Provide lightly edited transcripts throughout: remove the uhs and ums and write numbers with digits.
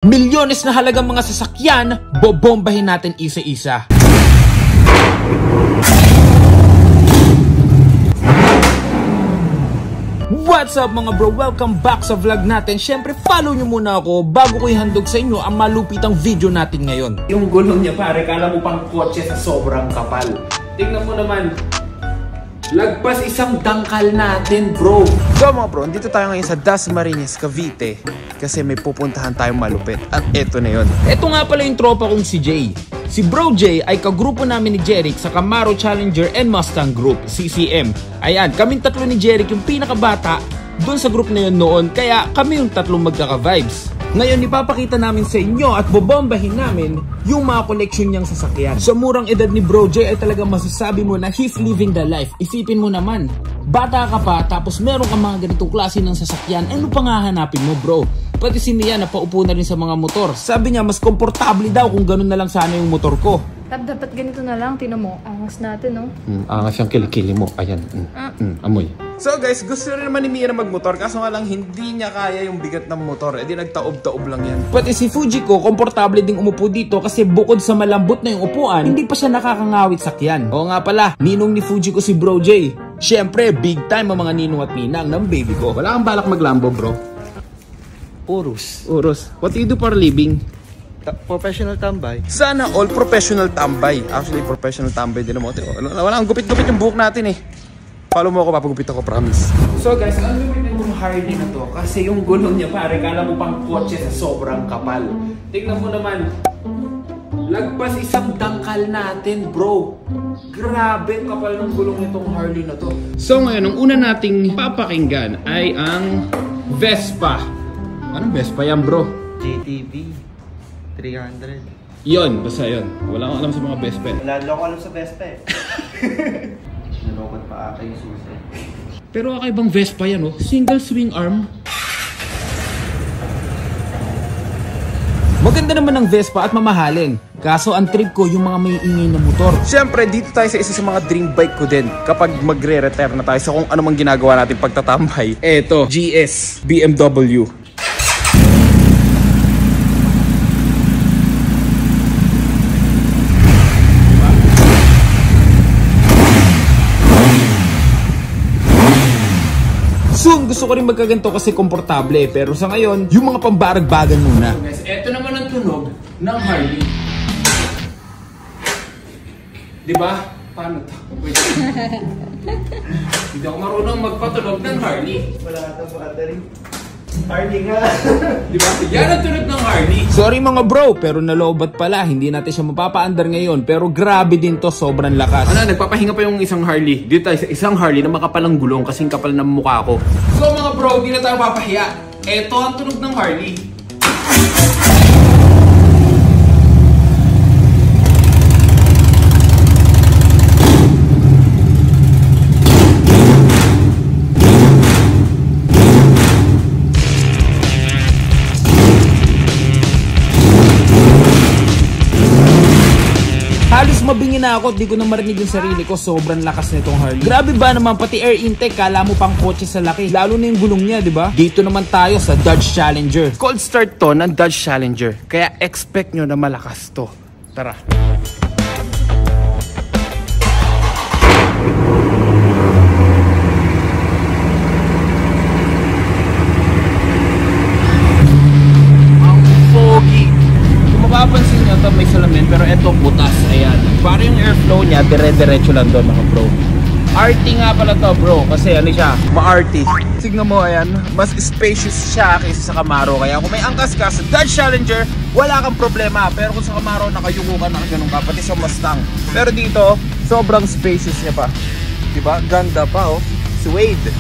Milyones na halagang mga sasakyan, bobombahin natin isa-isa. What's up mga bro? Welcome back sa vlog natin. Syempre follow nyo muna ako bago ko ihandog sa inyo ang malupitang video natin ngayon. Yung gulong niya pare, kala mo pang kotse sa sobrang kapal. Tingnan mo naman, lagpas isang dangkal natin bro. So mga bro, dito tayo ngayon sa Dasmariñas, Cavite. Kasi may pupuntahan tayong malupit. At eto na yun. Eto nga pala yung tropa kong si Jay. Si Bro Jay ay kagrupo namin ni Jeric sa Camaro Challenger and Mustang Group, CCM. Ayan, kaming tatlo ni Jeric yung pinakabata doon sa group na yun noon. Kaya kami yung tatlong magkaka-vibes. Ngayon, ipapakita namin sa inyo at bobombahin namin yung mga koleksyon niyang sasakyan. Sa murang edad ni Bro Jay ay talagang masasabi mo na he's living the life. Isipin mo naman, bata ka pa tapos meron ka mga ganitong klase ng sasakyan. Ano pang hahanapin mo bro? Pati si Mia napaupo na rin sa mga motor. Sabi niya mas komportable daw kung ganun na lang sana yung motor ko. Dapat ganito na lang, tinan mo, angas natin no? Angas yung kilikili mo, ayan. Amoy. So guys, gusto rin naman ni Mia na magmotor, kaso nga lang hindi niya kaya yung bigat ng motor. E di nagtaob-taob lang yan. Pati si Fujiko, komportable ding umupo dito kasi bukod sa malambot na yung upuan, hindi pa siya nakakangawit sakyan. Oo nga pala, ninong ni Fujiko si Bro Jay. Siyempre, big time ang mga ninong at ninang ng baby ko. Wala kang balak maglambo bro? Urus. What do you do for a living? Professional tambay. Sana all professional tambay. Actually, professional tambay din naman. Wala ang gupit-gupit yung buhok natin eh. Follow mo ako, papagupit ako, promise. So guys, ang gupit yung Harley na to kasi yung gulong niya pare, kala mo pang kotse sa sobrang kapal. Tingnan mo naman, lagpas isang dangkal natin bro. Grabe ang kapal ng gulong nitong Harley na to. So ngayon, ang una nating papakinggan ay ang Vespa. Anong Vespa yan bro? GTB 300. Yon, basta yon. Wala akong alam sa mga Vespa. Wala akong alam sa Vespa eh. Nalokot pa ata yung susi. Pero kakaibang Vespa yan oh. Single swing arm. Maganda naman ang Vespa at mamahalin. Kaso ang trip ko yung mga may ingay na motor. Siyempre dito tayo sa isa sa mga dream bike ko din. Kapag magre-retire na tayo sa kung ano mang ginagawa natin pagtatambay. Eto, GS BMW. Soon, gusto ko rin magkaganto kasi komportable. Pero sa ngayon, yung mga pambarag-bagan muna. So guys, eto naman ang tunog ng Harley. Diba? Paano to? Hindi ako marunong magpatunog ng Harley. Wala ata battery. Harley nga. Diba? Yan ang tunog ng Harley. Sorry mga bro, pero nalobat pala. Hindi natin siya mapapaandar ngayon. Pero grabe din to, sobrang lakas. Ano, nagpapahinga pa yung isang Harley. Dito tayo sa isang Harley na makapalang gulong kasing kapal ng mukha ko. So mga bro, di na tayo papahiya. Eto ang tunog ng Harley. Halos mabingi na ako at di ko na marinig yung sarili ko. Sobrang lakas nitong Harley. Grabe ba naman, pati air intake, kala mo pang kotse sa laki. Lalo na yung gulong niya, di ba? Dito naman tayo sa Dodge Challenger. Cold start to ng Dodge Challenger. Kaya expect nyo na malakas to. Tara. Ang pogi. Mapapansin nyo ito may salamin pero ito butas, ayan. Para yung airflow niya dire-diretso lang doon mga bro. RT nga pala to bro kasi ano siya, ma-RT. Tignan mo ayan, mas spacious siya kaysa sa Camaro. Kaya kung may angkas ka sa Dodge Challenger, wala kang problema. Pero kung sa Camaro nakayuko ka, nakaganon ka, pati sa Mustang. Pero dito, sobrang spacious niya pa. Diba? Ganda pa oh, suede.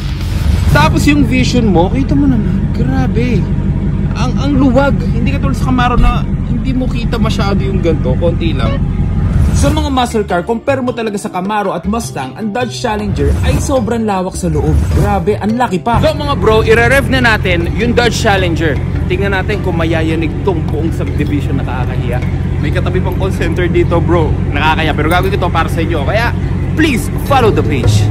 Tapos yung vision mo, kita mo naman, grabe. Ang luwag, hindi katulad sa Camaro na hindi mo kita masyado yung ganito, konti lang. Sa mga muscle car, compare mo talaga sa Camaro at Mustang, ang Dodge Challenger ay sobrang lawak sa loob. Grabe, ang laki pa. So mga bro, i-rev na natin yung Dodge Challenger. Tingnan natin kung mayayanig tong buong subdivision na nakakahiya. May katabi pang call center dito bro, nakakaya. Pero gagawin ito para sa inyo. Kaya, please, follow the page.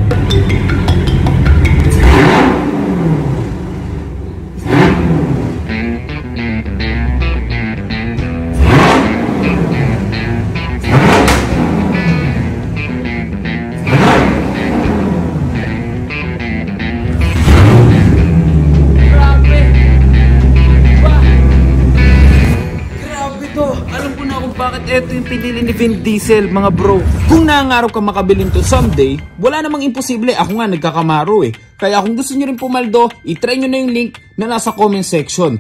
eto yung pinili ni Vin Diesel, mga bro. Kung nangangarap ka makabilin to someday, wala namang imposible. Ako nga nagkakamaro eh. Kaya kung gusto nyo rin pumaldo, itry nyo na yung link na nasa comment section.